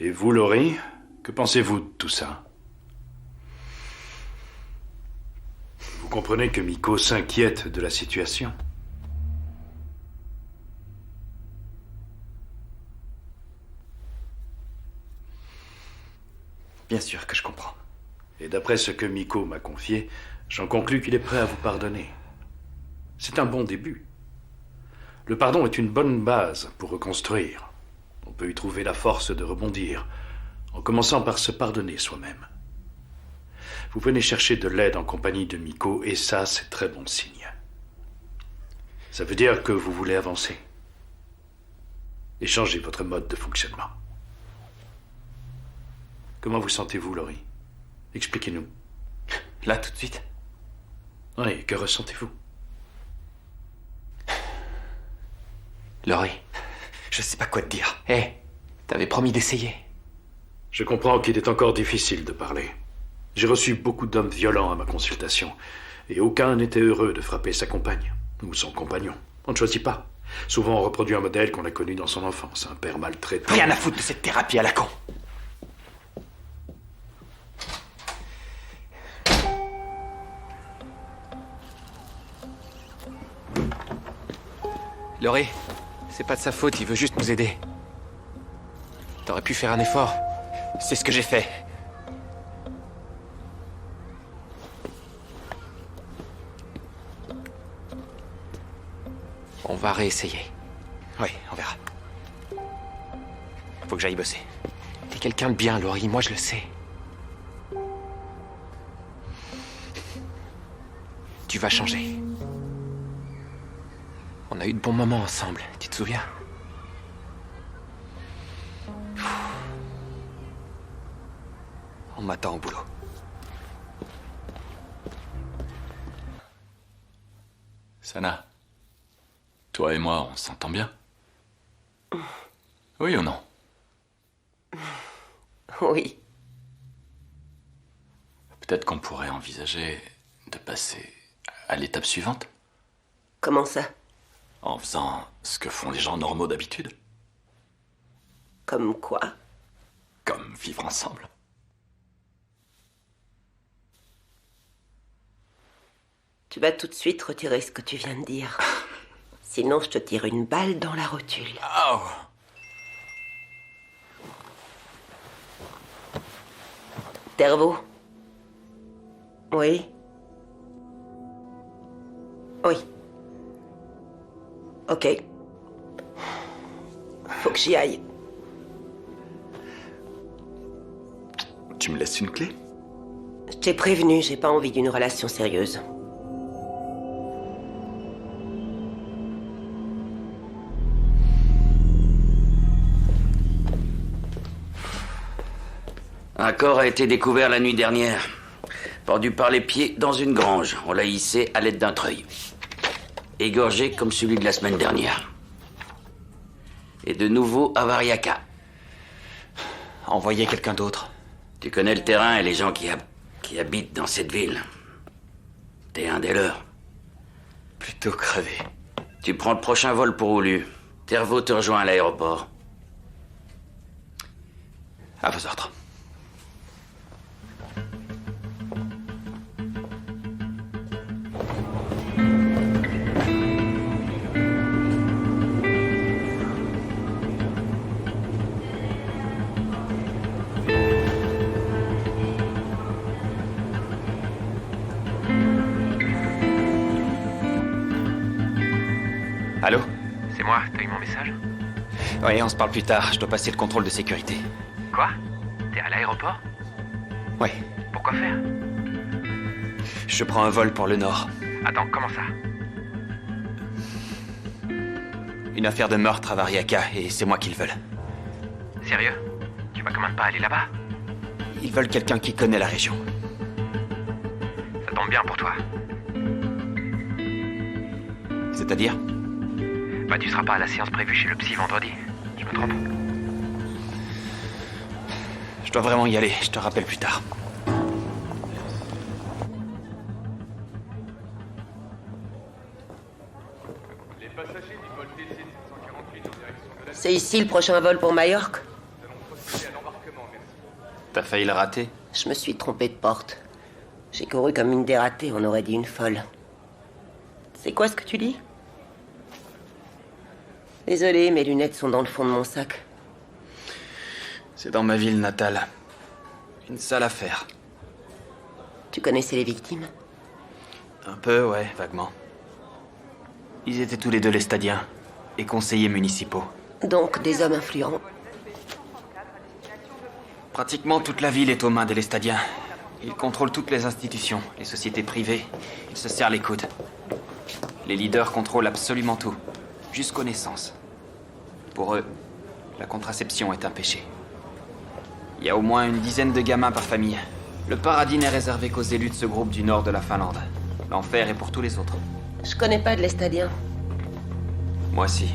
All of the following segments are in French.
Et vous, Laurie, que pensez-vous de tout ça? Vous comprenez que Miko s'inquiète de la situation. Bien sûr que je comprends. Et d'après ce que Miko m'a confié, j'en conclus qu'il est prêt à vous pardonner. C'est un bon début. Le pardon est une bonne base pour reconstruire. On peut y trouver la force de rebondir, en commençant par se pardonner soi-même. Vous venez chercher de l'aide en compagnie de Miko, et ça, c'est très bon signe. Ça veut dire que vous voulez avancer. Et changer votre mode de fonctionnement. Comment vous sentez-vous, Laurie? Expliquez-nous. Là, tout de suite? Oui, que ressentez-vous? Laurie, je sais pas quoi te dire. Hé, t'avais promis d'essayer. Je comprends qu'il est encore difficile de parler. J'ai reçu beaucoup d'hommes violents à ma consultation, et aucun n'était heureux de frapper sa compagne, ou son compagnon. On ne choisit pas. Souvent on reproduit un modèle qu'on a connu dans son enfance, un père maltraitant. Rien à foutre de cette thérapie à la con. Laurie, c'est pas de sa faute, il veut juste nous aider. T'aurais pu faire un effort. C'est ce que j'ai fait. On va réessayer. Oui, on verra. Faut que j'aille bosser. T'es quelqu'un de bien, Laurie, moi je le sais. Tu vas changer. On a eu de bons moments ensemble, tu te souviens? On m'attend au boulot. Sana, toi et moi, on s'entend bien? Oui ou non? Oui. Peut-être qu'on pourrait envisager de passer à l'étape suivante, Comment ça? en faisant ce que font les gens normaux d'habitude, Comme quoi? comme vivre ensemble. Tu vas tout de suite retirer ce que tu viens de dire. Sinon, je te tire une balle dans la rotule. Oh! Terveau? Oui? Oui. Ok. Faut que j'y aille. Tu me laisses une clé? Je t'ai prévenu, j'ai pas envie d'une relation sérieuse. Un corps a été découvert la nuit dernière. Pendu par les pieds dans une grange. On l'a hissé à l'aide d'un treuil. Égorgé comme celui de la semaine dernière. Et de nouveau à Variaca. Envoyer quelqu'un d'autre. Tu connais le terrain et les gens qui habitent dans cette ville. T'es un des leurs. Plutôt crevé. Tu prends le prochain vol pour Oulu. Terveau te rejoint à l'aéroport. À vos ordres. Allô? C'est moi, t'as eu mon message? Oui, on se parle plus tard. Je dois passer le contrôle de sécurité. Quoi? T'es à l'aéroport? Ouais. Pourquoi faire? Je prends un vol pour le Nord. Attends, comment ça? Une affaire de meurtre à Variaca, et c'est moi qui le veux. Sérieux? Tu vas quand même pas aller là-bas? Ils veulent quelqu'un qui connaît la région. Ça tombe bien pour toi. C'est-à-dire? Bah tu seras pas à la séance prévue chez le psy vendredi. Je me trompe? Je dois vraiment y aller. Je te rappelle plus tard. C'est ici le prochain vol pour Majorque? T'as failli le rater? Je me suis trompée de porte. J'ai couru comme une dératée, on aurait dit une folle. C'est quoi ce que tu dis? Désolée, mes lunettes sont dans le fond de mon sac. C'est dans ma ville natale. Une sale affaire. Tu connaissais les victimes? Un peu, ouais, vaguement. Ils étaient tous les deux lestadiens et conseillers municipaux. Donc des hommes influents. Pratiquement toute la ville est aux mains des lestadiens. Ils contrôlent toutes les institutions, les sociétés privées. Ils se serrent les coudes. Les leaders contrôlent absolument tout, jusqu'aux naissances. Pour eux, la contraception est un péché. Il y a au moins une dizaine de gamins par famille. Le paradis n'est réservé qu'aux élus de ce groupe du nord de la Finlande. L'enfer est pour tous les autres. Je connais pas de l'estadien. Moi aussi.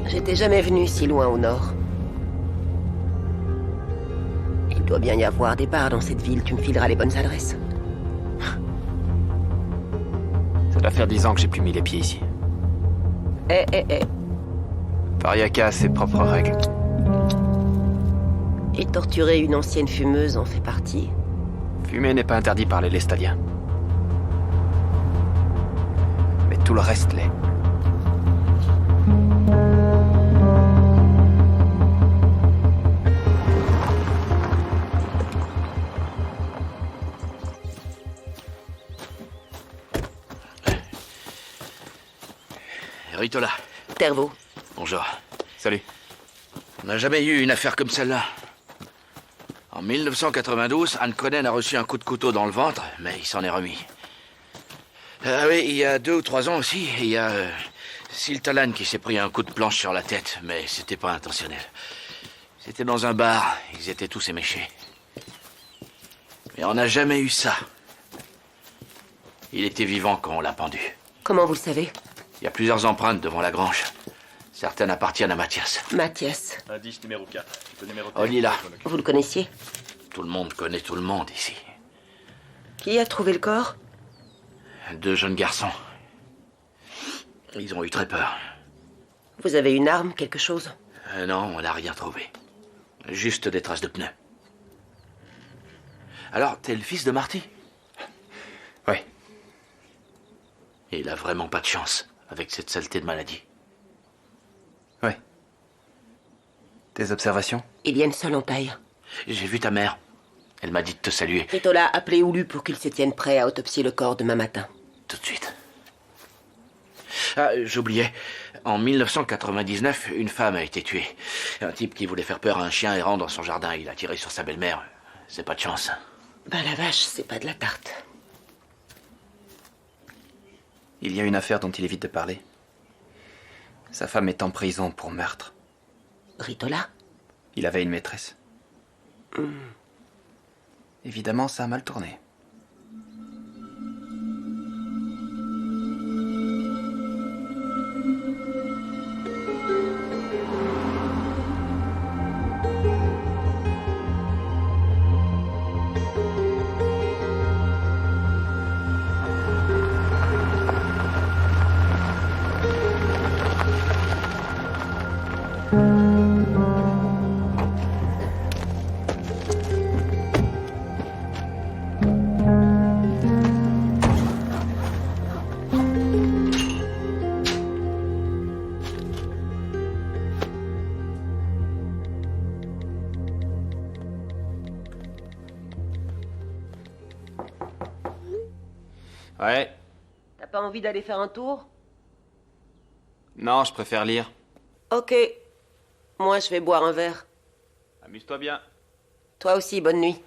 J'étais jamais venu si loin au nord. Il doit bien y avoir des bars dans cette ville, tu me fileras les bonnes adresses. Ça doit faire 10 ans que j'ai plus mis les pieds ici. Eh. Pariaka a ses propres règles. Et torturer une ancienne fumeuse en fait partie. Fumer n'est pas interdit par les lestadiens. Mais tout le reste l'est. Ritola, Tervo. bonjour. Salut. On n'a jamais eu une affaire comme celle-là. En 1992, Anne Cronen a reçu un coup de couteau dans le ventre, mais il s'en est remis. Ah oui, il y a 2 ou 3 ans aussi, il y a Siltalan qui s'est pris un coup de planche sur la tête, mais c'était pas intentionnel. C'était dans un bar, ils étaient tous éméchés. Mais on n'a jamais eu ça. Il était vivant quand on l'a pendu. Comment vous le savez? Il y a plusieurs empreintes devant la grange. Certaines appartiennent à Mathias. Mathias. Indice numéro 4. Le numéro Oh, Lila. Vous le connaissiez? Tout le monde connaît tout le monde ici. Qui a trouvé le corps? 2 jeunes garçons. Ils ont eu très peur. Vous avez une arme, quelque chose? Non, on n'a rien trouvé. Juste des traces de pneus. Alors, t'es le fils de Marty? Oui. Il a vraiment pas de chance avec cette saleté de maladie. Ouais. Tes observations? Il y a une seule entaille. J'ai vu ta mère. Elle m'a dit de te saluer. Ritola, appelez Oulu pour qu'il se tienne prêt à autopsier le corps demain matin. Tout de suite. Ah, j'oubliais. En 1999, une femme a été tuée. Un type qui voulait faire peur à un chien errant dans son jardin. Il a tiré sur sa belle-mère. C'est pas de chance. Bah la vache, c'est pas de la tarte. Il y a une affaire dont il évite de parler. Sa femme est en prison pour meurtre. Ritola? Il avait une maîtresse. Évidemment, ça a mal tourné. Ouais. T'as pas envie d'aller faire un tour? Non, je préfère lire. Ok. Moi, je vais boire un verre. Amuse-toi bien. Toi aussi, bonne nuit.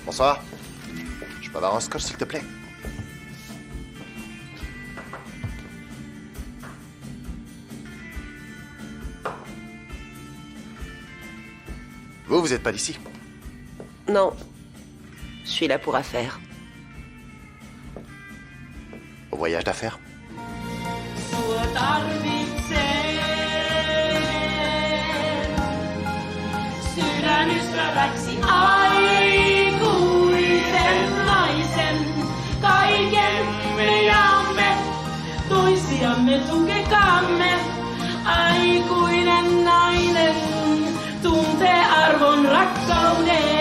Bonsoir. Je peux avoir un scotch, s'il te plaît? Vous êtes pas d'ici? Non. Je suis là pour affaires. Au voyage d'affaires? Sydänystäväksi aikuisen naisen. Kaiken me jaamme, toisiamme tukekaamme. Aikuinen nainen tuntee arvon rakkauden.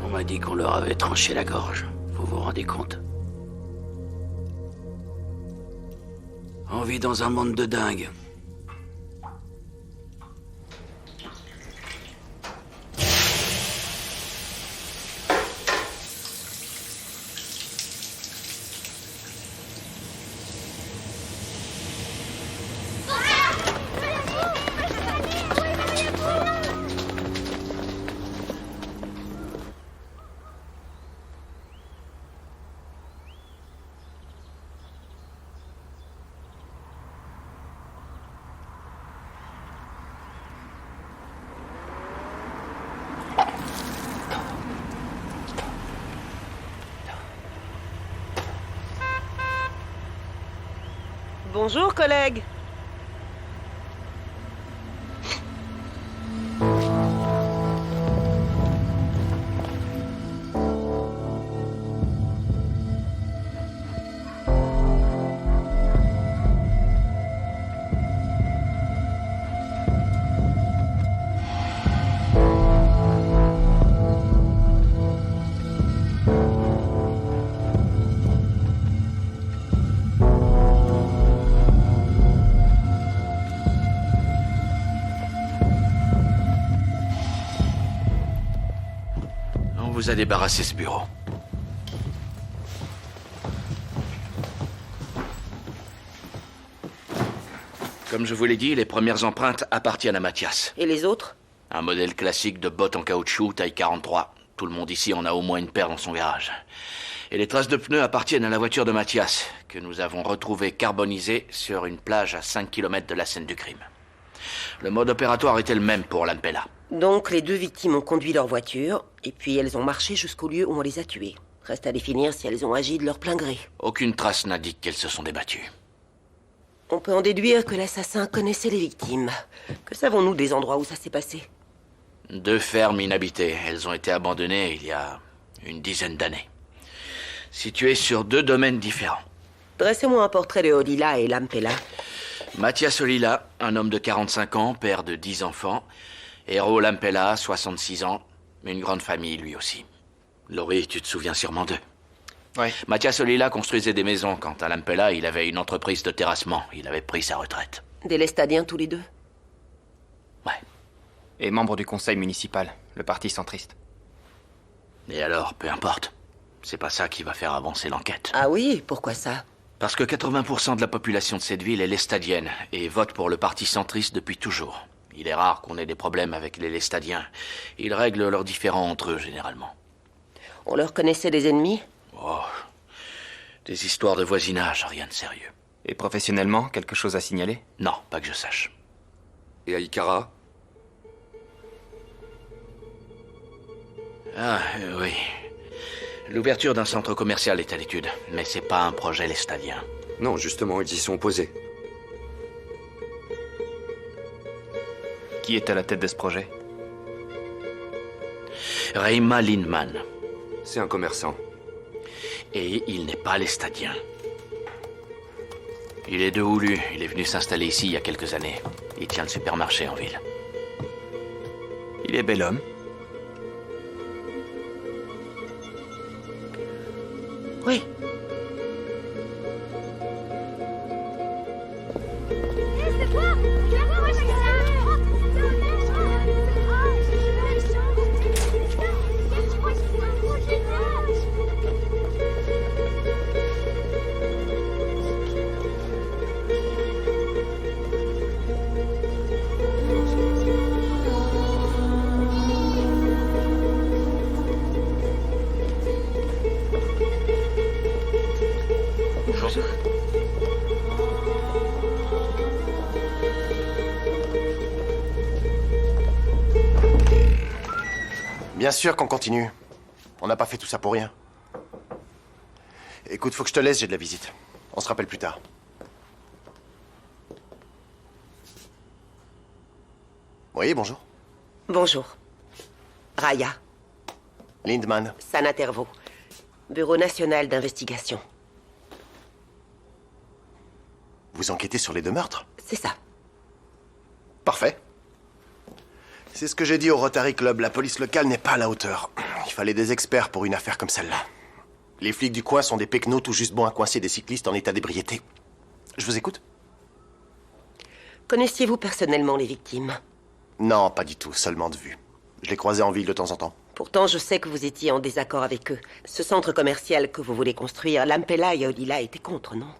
On m'a dit qu'on leur avait tranché la gorge. Vous vous rendez compte? On vit dans un monde de dingue. Bonjour, collègue. On vous a débarrassé ce bureau. Comme je vous l'ai dit, les premières empreintes appartiennent à Mathias. Et les autres? Un modèle classique de bottes en caoutchouc, taille 43. Tout le monde ici en a au moins une paire dans son garage. Et les traces de pneus appartiennent à la voiture de Mathias, que nous avons retrouvée carbonisée sur une plage à 5 km de la scène du crime. Le mode opératoire était le même pour Lampella. Donc, les deux victimes ont conduit leur voiture, et puis elles ont marché jusqu'au lieu où on les a tuées. Reste à définir si elles ont agi de leur plein gré. Aucune trace n'indique qu'elles se sont débattues. On peut en déduire que l'assassin connaissait les victimes. Que savons-nous des endroits où ça s'est passé? 2 fermes inhabitées. Elles ont été abandonnées il y a une dizaine d'années. Situées sur 2 domaines différents. Dressez-moi un portrait de Olila et Lampella. Mathias Olila, un homme de 45 ans, père de 10 enfants. Hero Lampella, 66 ans, une grande famille lui aussi. Laurie, tu te souviens sûrement d'eux. Ouais. Mathias Olila construisait des maisons. Quant à Lampella, il avait une entreprise de terrassement. Il avait pris sa retraite. Des Lestadiens tous les deux? Ouais. Et membre du conseil municipal, le parti centriste. Et alors, peu importe. C'est pas ça qui va faire avancer l'enquête. Ah oui, pourquoi ça? Parce que 80% de la population de cette ville est lestadienne et vote pour le parti centriste depuis toujours. Il est rare qu'on ait des problèmes avec les lestadiens. Ils règlent leurs différends entre eux, généralement. On leur connaissait des ennemis? Oh, des histoires de voisinage, rien de sérieux. Et professionnellement, quelque chose à signaler? Non, pas que je sache. Et à Ikara? Ah, oui. L'ouverture d'un centre commercial est à l'étude, mais c'est pas un projet lestadien. Non, justement, ils y sont opposés. Qui est à la tête de ce projet? Reima Lindman. C'est un commerçant. Et il n'est pas lestadien. Il est de Oulu. Il est venu s'installer ici il y a quelques années. Il tient le supermarché en ville. Il est bel homme. Oui. Bien sûr qu'on continue. On n'a pas fait tout ça pour rien. Écoute, faut que je te laisse, j'ai de la visite. On se rappelle plus tard. Oui, bonjour. Bonjour. Raya, Lindman. Sana Tervo. Bureau national d'investigation. Vous enquêtez sur les 2 meurtres? C'est ça. Parfait. C'est ce que j'ai dit au Rotary Club. La police locale n'est pas à la hauteur. Il fallait des experts pour une affaire comme celle-là. Les flics du coin sont des pecnos tout juste bons à coincer des cyclistes en état d'ébriété. Je vous écoute? Connaissiez-vous personnellement les victimes? Non, pas du tout. Seulement de vue. Je les croisais en ville de temps en temps. Pourtant, je sais que vous étiez en désaccord avec eux. Ce centre commercial que vous voulez construire, Lampella et Odila étaient contre, non?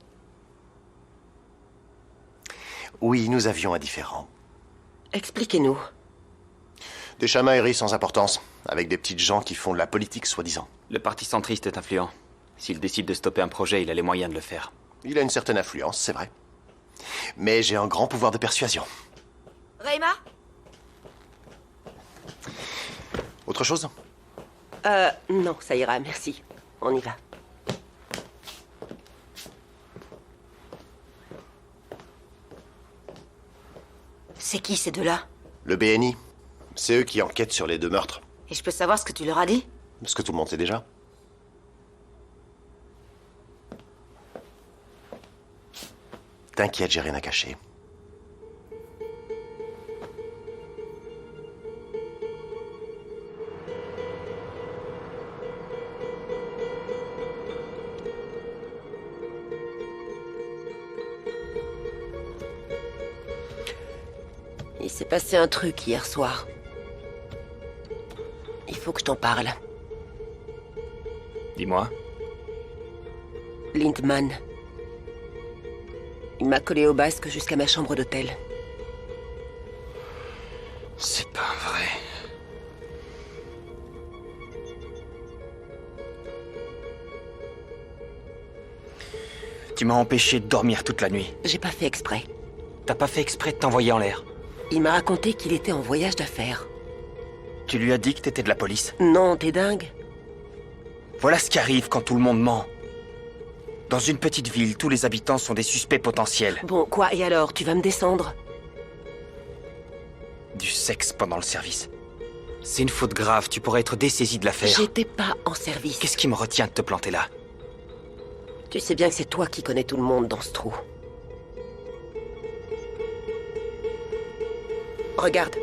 Oui, nous avions un différend. Expliquez-nous. Des chamailleries sans importance, avec des petites gens qui font de la politique, soi-disant. Le parti centriste est influent. S'il décide de stopper un projet, il a les moyens de le faire. Il a une certaine influence, c'est vrai. Mais j'ai un grand pouvoir de persuasion. Reima? Autre chose? Non, ça ira, merci. On y va. C'est qui ces deux-là? Le BNI. C'est eux qui enquêtent sur les 2 meurtres. Et je peux savoir ce que tu leur as dit? Ce que tout le monde sait déjà. T'inquiète, j'ai rien à cacher. Il s'est passé un truc hier soir. Il faut que je t'en parle. Dis-moi. Lindman. Il m'a collé au basque jusqu'à ma chambre d'hôtel. C'est pas vrai. Tu m'as empêché de dormir toute la nuit. J'ai pas fait exprès. T'as pas fait exprès de t'envoyer en l'air. Il m'a raconté qu'il était en voyage d'affaires. Tu lui as dit que t'étais de la police. Non, t'es dingue. Voilà ce qui arrive quand tout le monde ment. Dans une petite ville, tous les habitants sont des suspects potentiels. Bon, quoi, et alors, tu vas me descendre? Du sexe pendant le service. C'est une faute grave, tu pourrais être dessaisi de l'affaire. J'étais pas en service. Qu'est-ce qui me retient de te planter là? Tu sais bien que c'est toi qui connais tout le monde dans ce trou. Regarde.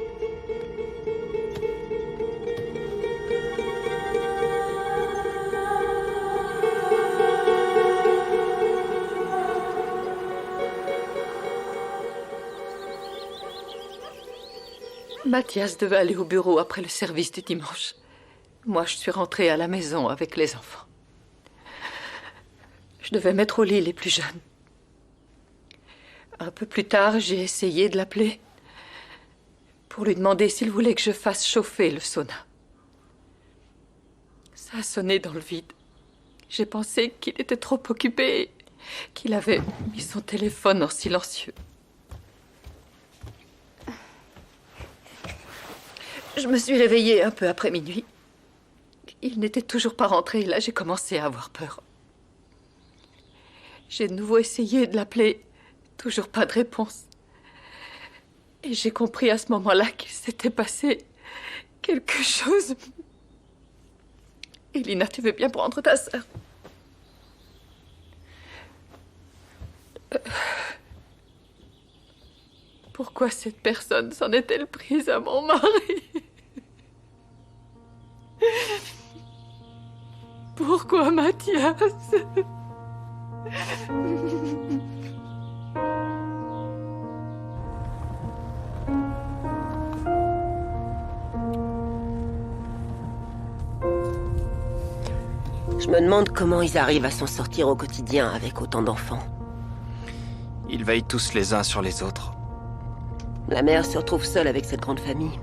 Mathias devait aller au bureau après le service du dimanche. Moi, je suis rentrée à la maison avec les enfants. Je devais mettre au lit les plus jeunes. Un peu plus tard, j'ai essayé de l'appeler pour lui demander s'il voulait que je fasse chauffer le sauna. Ça a sonné dans le vide. J'ai pensé qu'il était trop occupé, qu'il avait mis son téléphone en silencieux. Je me suis réveillée un peu après minuit. il n'était toujours pas rentré. Et là, j'ai commencé à avoir peur. J'ai de nouveau essayé de l'appeler. Toujours pas de réponse. Et j'ai compris à ce moment-là qu'il s'était passé quelque chose. Elina, tu veux bien prendre ta sœur? Pourquoi cette personne s'en est-elle prise à mon mari? Pourquoi Mathias? Je me demande comment ils arrivent à s'en sortir au quotidien avec autant d'enfants. Ils veillent tous les uns sur les autres. La mère se retrouve seule avec cette grande famille.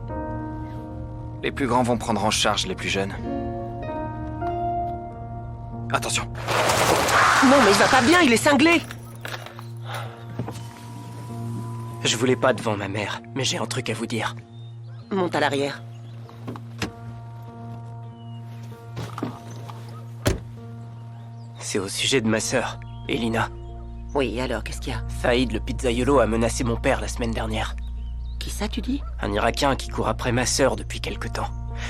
Les plus grands vont prendre en charge les plus jeunes. Attention. Non, mais il va pas bien, il est cinglé. Je voulais pas devant ma mère, mais j'ai un truc à vous dire. Monte à l'arrière. C'est au sujet de ma sœur, Elina. Oui, alors, qu'est-ce qu'il y a? Faïd, le pizzaiolo, a menacé mon père la semaine dernière. Qui ça, tu dis? Un Irakien qui court après ma sœur depuis quelque temps.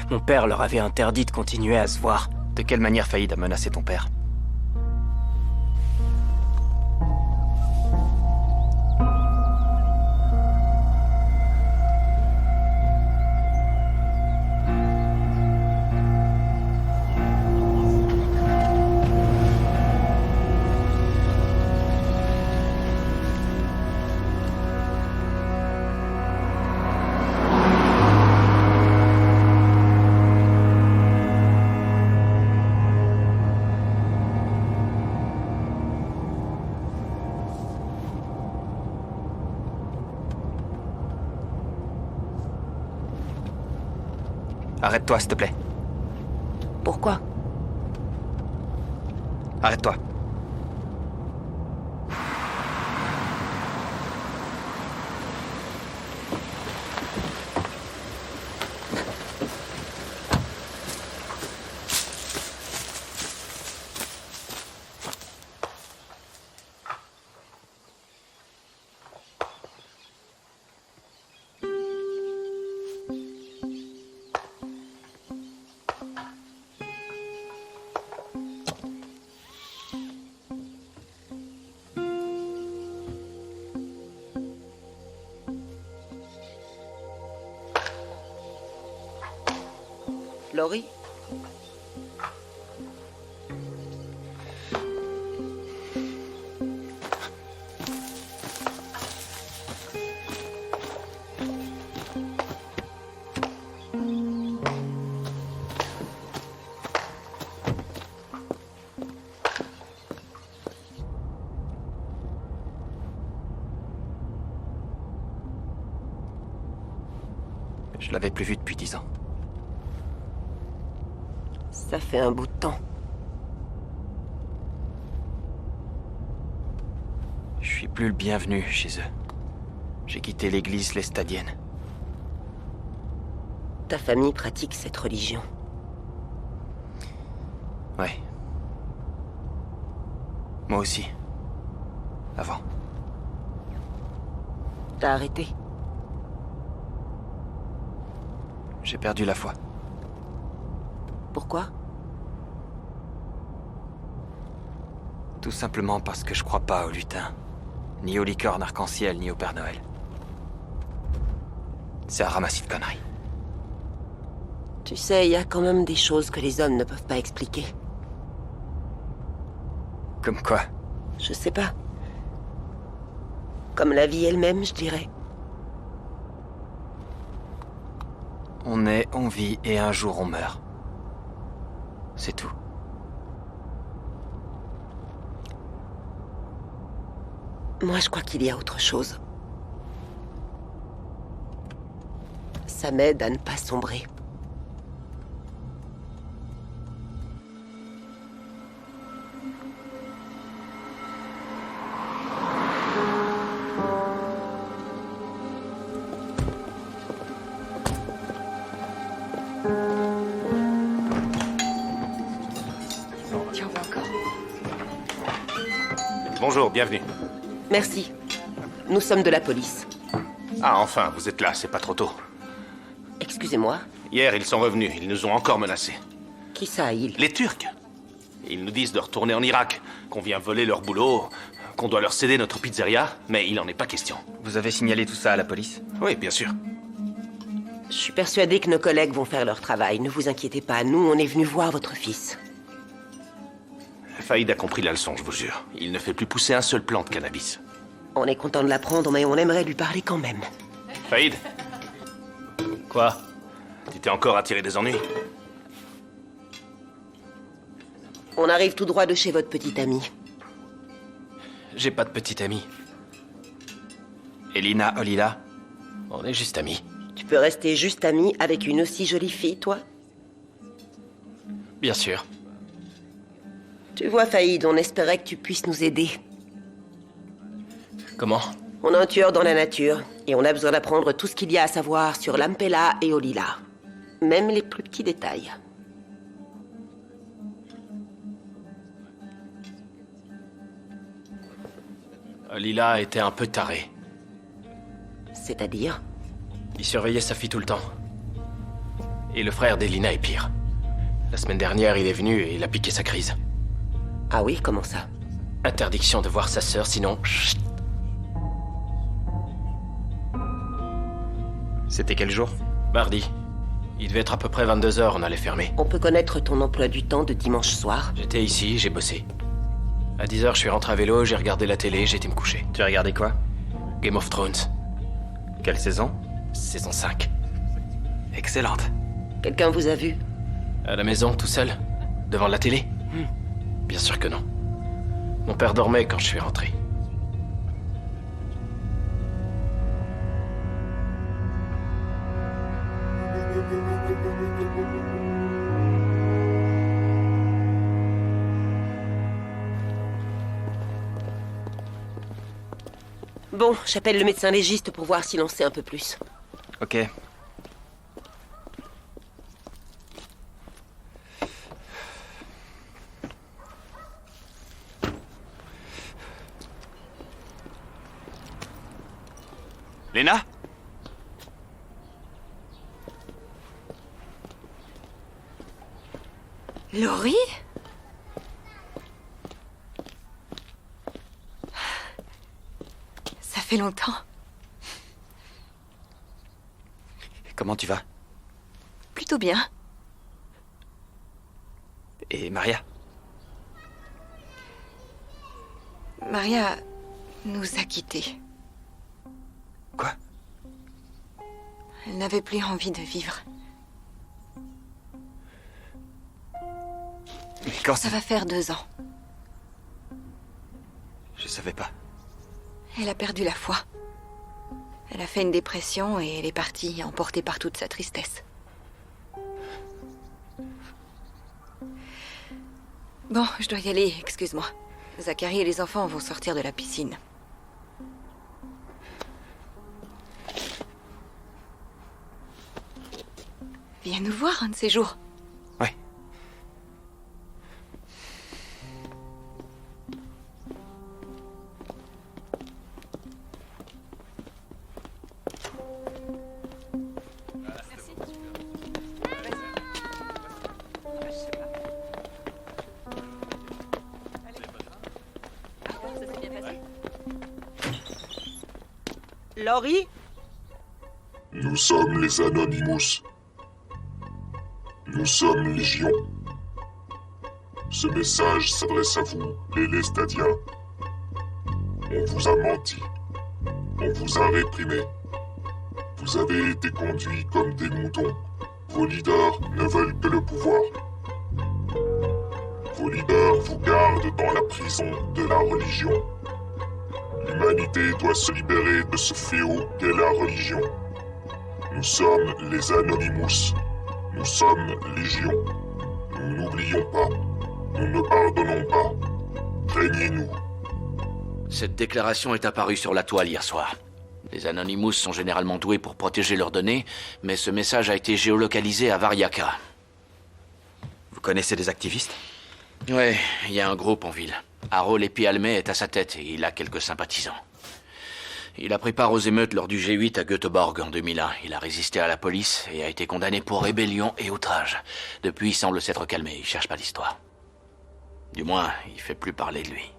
Mon père leur avait interdit de continuer à se voir. De quelle manière Faïd a menacé ton père? Arrête-toi, s'il te plaît. Pourquoi? Arrête-toi. Laurie? Je l'avais plus vu depuis 10 ans. Ça fait un bout de temps. Je suis plus le bienvenu chez eux. J'ai quitté l'église lestadienne. Ta famille pratique cette religion. Ouais. Moi aussi. Avant. T'as arrêté? J'ai perdu la foi. Pourquoi? Tout simplement parce que je crois pas au lutin. Ni aux licornes arc-en-ciel, ni au Père Noël. C'est un ramassis de conneries. Tu sais, il y a quand même des choses que les hommes ne peuvent pas expliquer. Comme quoi? Je sais pas. Comme la vie elle-même, je dirais. On est, on vit, et un jour on meurt. C'est tout. Moi, je crois qu'il y a autre chose. Ça m'aide à ne pas sombrer. Bonjour, bienvenue. Merci. Nous sommes de la police. Ah, enfin, vous êtes là, c'est pas trop tôt. Excusez-moi. Hier, ils sont revenus, ils nous ont encore menacés. Qui ça, ils? Les Turcs. Ils nous disent de retourner en Irak, qu'on vient voler leur boulot, qu'on doit leur céder notre pizzeria, mais il n'en est pas question. Vous avez signalé tout ça à la police? Oui, bien sûr. Je suis persuadée que nos collègues vont faire leur travail. Ne vous inquiétez pas, nous, on est venus voir votre fils. Faïd a compris la leçon, je vous jure. Il ne fait plus pousser un seul plant de cannabis. On est content de l'apprendre, mais on aimerait lui parler quand même. Faïd? Quoi? Tu t'es encore attiré des ennuis? On arrive tout droit de chez votre petite amie. J'ai pas de petite amie. Et Lina, Olila? On est juste amis. Tu peux rester juste ami avec une aussi jolie fille, toi? Bien sûr. Tu vois, Faïd, on espérait que tu puisses nous aider. Comment? On a un tueur dans la nature, et on a besoin d'apprendre tout ce qu'il y a à savoir sur Lampella et Olila. Même les plus petits détails. Lila était un peu taré. C'est-à-dire? Il surveillait sa fille tout le temps. Et le frère d'Elina est pire. La semaine dernière, il est venu et il a piqué sa crise. Ah oui, comment ça? Interdiction de voir sa sœur, sinon... Chut. C'était quel jour? Mardi. Il devait être à peu près 22h, on allait fermer. On peut connaître ton emploi du temps de dimanche soir? J'étais ici, j'ai bossé. À 10h, je suis rentré à vélo, j'ai regardé la télé, j'ai été me coucher. Tu as regardé quoi? Game of Thrones. Quelle saison? Saison 5. Excellente. Quelqu'un vous a vu? À la maison, tout seul? Devant la télé? Bien sûr que non. Mon père dormait quand je suis rentré. Bon, j'appelle le médecin légiste pour voir s'il en sait un peu plus. Ok. Léna? Laurie? Ça fait longtemps. Comment tu vas? Plutôt bien. Et Maria? Maria nous a quittés. Quoi? Elle n'avait plus envie de vivre. Mais quand Ça va faire 2 ans. Je savais pas. Elle a perdu la foi. Elle a fait une dépression et elle est partie, emportée par toute sa tristesse. Bon, je dois y aller, excuse-moi. Zachary et les enfants vont sortir de la piscine. Viens nous voir un de ces jours. Ouais. Laurie? Nous sommes les Anonymous. Nous sommes Légion. Ce message s'adresse à vous, les Lestadiens. On vous a menti. On vous a réprimé. Vous avez été conduits comme des moutons. Vos leaders ne veulent que le pouvoir. Vos leaders vous gardent dans la prison de la religion. L'humanité doit se libérer de ce fléau qu'est la religion. Nous sommes les Anonymous. Nous sommes Légion. Nous n'oublions pas. Nous ne pardonnons pas. Craignez-nous. Cette déclaration est apparue sur la toile hier soir. Les Anonymous sont généralement doués pour protéger leurs données, mais ce message a été géolocalisé à Variaka. Vous connaissez des activistes? Ouais, il y a un groupe en ville. Harold Epi-Almé est à sa tête et il a quelques sympathisants. Il a pris part aux émeutes lors du G8 à Göteborg en 2001. Il a résisté à la police et a été condamné pour rébellion et outrage. Depuis, il semble s'être calmé. Il cherche pas d'histoire. Du moins, il fait plus parler de lui.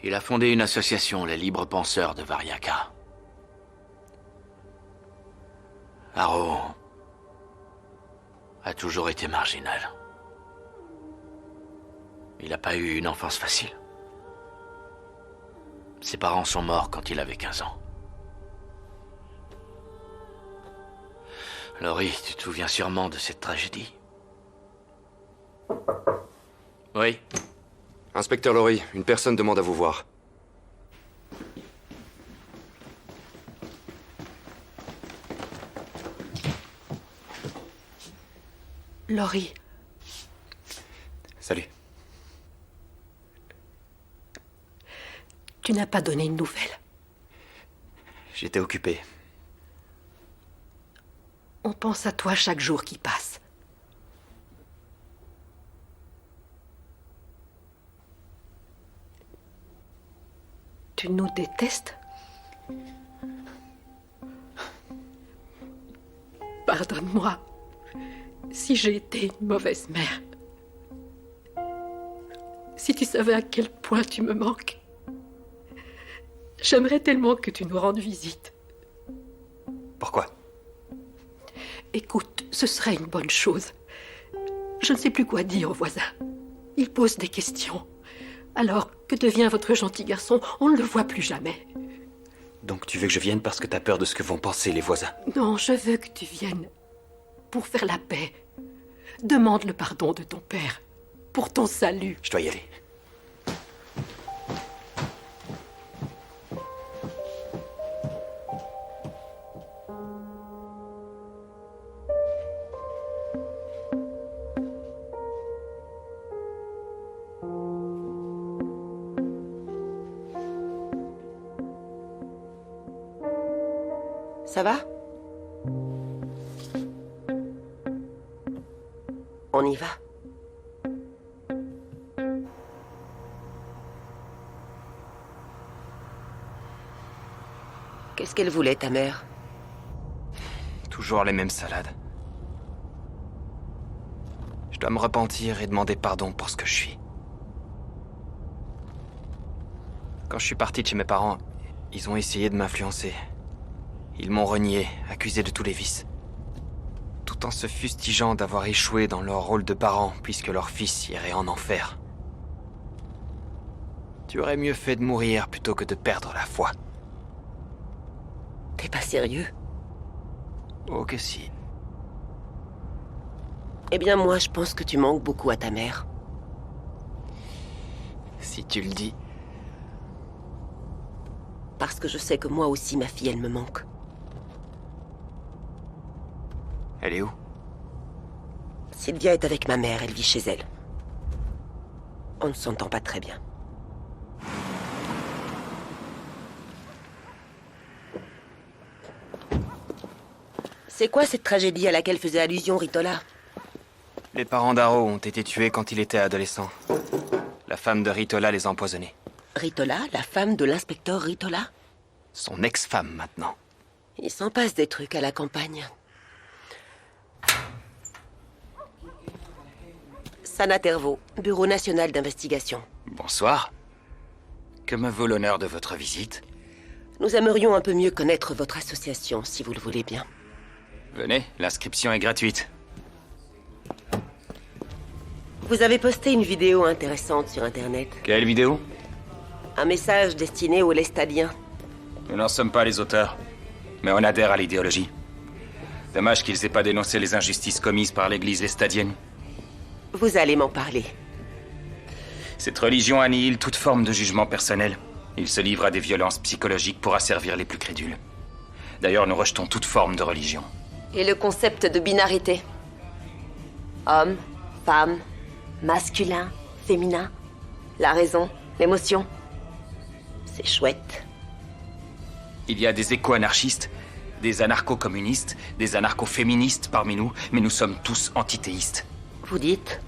Il a fondé une association, les Libres Penseurs de Variaka. Haro a toujours été marginal. Il n'a pas eu une enfance facile. Ses parents sont morts quand il avait 15 ans. Laurie, tu te souviens sûrement de cette tragédie? Oui. Inspecteur Laurie, une personne demande à vous voir. Laurie. Salut. Tu n'as pas donné une nouvelle. J'étais occupé. On pense à toi chaque jour qui passe. Tu nous détestes? Pardonne-moi si j'ai été une mauvaise mère. Si tu savais à quel point tu me manques. J'aimerais tellement que tu nous rendes visite. Pourquoi? Écoute, ce serait une bonne chose. Je ne sais plus quoi dire aux voisins. Ils posent des questions. Alors, que devient votre gentil garçon? On ne le voit plus jamais. Donc tu veux que je vienne parce que t'as peur de ce que vont penser les voisins? Non, je veux que tu viennes pour faire la paix. Demande le pardon de ton père. Pour ton salut. Je dois y aller. Ça va? On y va. Qu'est-ce qu'elle voulait, ta mère? Toujours les mêmes salades. Je dois me repentir et demander pardon pour ce que je suis. Quand je suis parti de chez mes parents, ils ont essayé de m'influencer. Ils m'ont renié, accusé de tous les vices. Tout en se fustigeant d'avoir échoué dans leur rôle de parent, puisque leur fils irait en enfer. Tu aurais mieux fait de mourir plutôt que de perdre la foi. T'es pas sérieux? Oh que si. Eh bien, moi, je pense que tu manques beaucoup à ta mère. Si tu le dis. Parce que je sais que moi aussi, ma fille, elle me manque. Elle est où? Sylvia est avec ma mère, elle vit chez elle. On ne s'entend pas très bien. C'est quoi cette tragédie à laquelle faisait allusion Ritola? Les parents d'Haro ont été tués quand il était adolescent. La femme de Ritola les a empoisonnés. Ritola, la femme de l'inspecteur Ritola? Son ex-femme, maintenant. Il s'en passe des trucs à la campagne. Sana Tervo, Bureau national d'investigation. Bonsoir. Que me vaut l'honneur de votre visite? Nous aimerions un peu mieux connaître votre association, si vous le voulez bien. Venez, l'inscription est gratuite. Vous avez posté une vidéo intéressante sur Internet. Quelle vidéo? Un message destiné aux Lestadiens. Nous n'en sommes pas les auteurs, mais on adhère à l'idéologie. Dommage qu'ils aient pas dénoncé les injustices commises par l'église lestadienne. Vous allez m'en parler. Cette religion annihile toute forme de jugement personnel. Il se livre à des violences psychologiques pour asservir les plus crédules. D'ailleurs, nous rejetons toute forme de religion. Et le concept de binarité? Homme, femme, masculin, féminin, la raison, l'émotion. C'est chouette. Il y a des éco-anarchistes, des anarcho-communistes, des anarcho-féministes parmi nous, mais nous sommes tous antithéistes. Vous dites?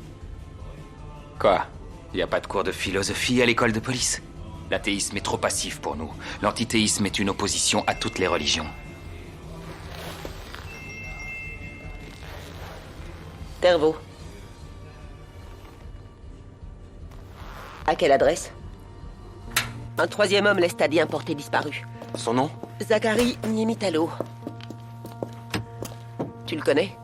Quoi? Il n'y a pas de cours de philosophie à l'école de police. L'athéisme est trop passif pour nous. L'antithéisme est une opposition à toutes les religions. Tervo. À quelle adresse? Un troisième homme lestadien porté disparu. Son nom? Zachary Niemitalo. Tu le connais?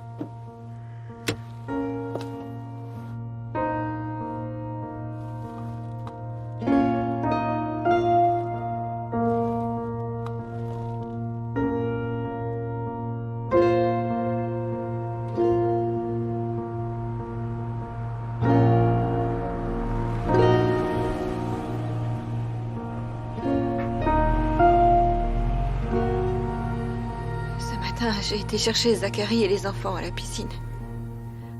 J'ai été chercher Zachary et les enfants à la piscine.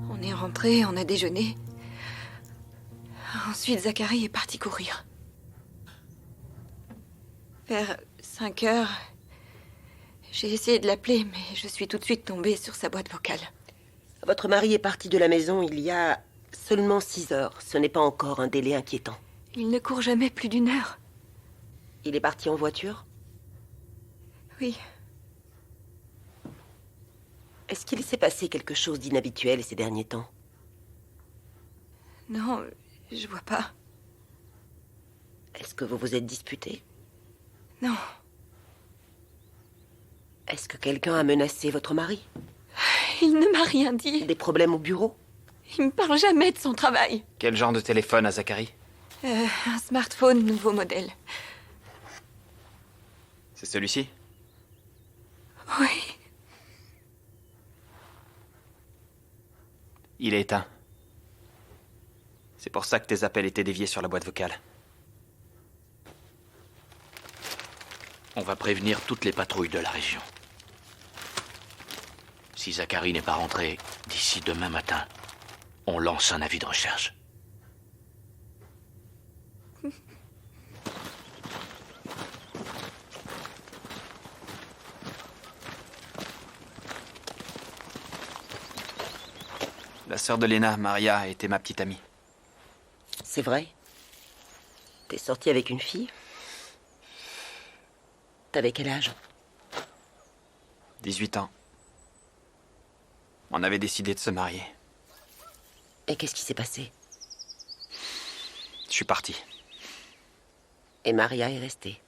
On est rentrés, on a déjeuné. Ensuite, Zachary est parti courir. Vers 5 heures, j'ai essayé de l'appeler, mais je suis tout de suite tombée sur sa boîte vocale. Votre mari est parti de la maison il y a seulement 6 heures. Ce n'est pas encore un délai inquiétant. Il ne court jamais plus d'1 heure. Il est parti en voiture? Oui. Est-ce qu'il s'est passé quelque chose d'inhabituel ces derniers temps? Non, je vois pas. Est-ce que vous vous êtes disputé? Non. Est-ce que quelqu'un a menacé votre mari? Il ne m'a rien dit. Des problèmes au bureau? Il me parle jamais de son travail. Quel genre de téléphone a Zachary? Un smartphone nouveau modèle. C'est celui-ci? Oui. Il est éteint. C'est pour ça que tes appels étaient déviés sur la boîte vocale. On va prévenir toutes les patrouilles de la région. Si Zachary n'est pas rentré d'ici demain matin, on lance un avis de recherche. La sœur de Lena, Maria, était ma petite amie. C'est vrai? T'es sorti avec une fille? T'avais quel âge? 18 ans. On avait décidé de se marier. Et qu'est-ce qui s'est passé? Je suis parti. Et Maria est restée?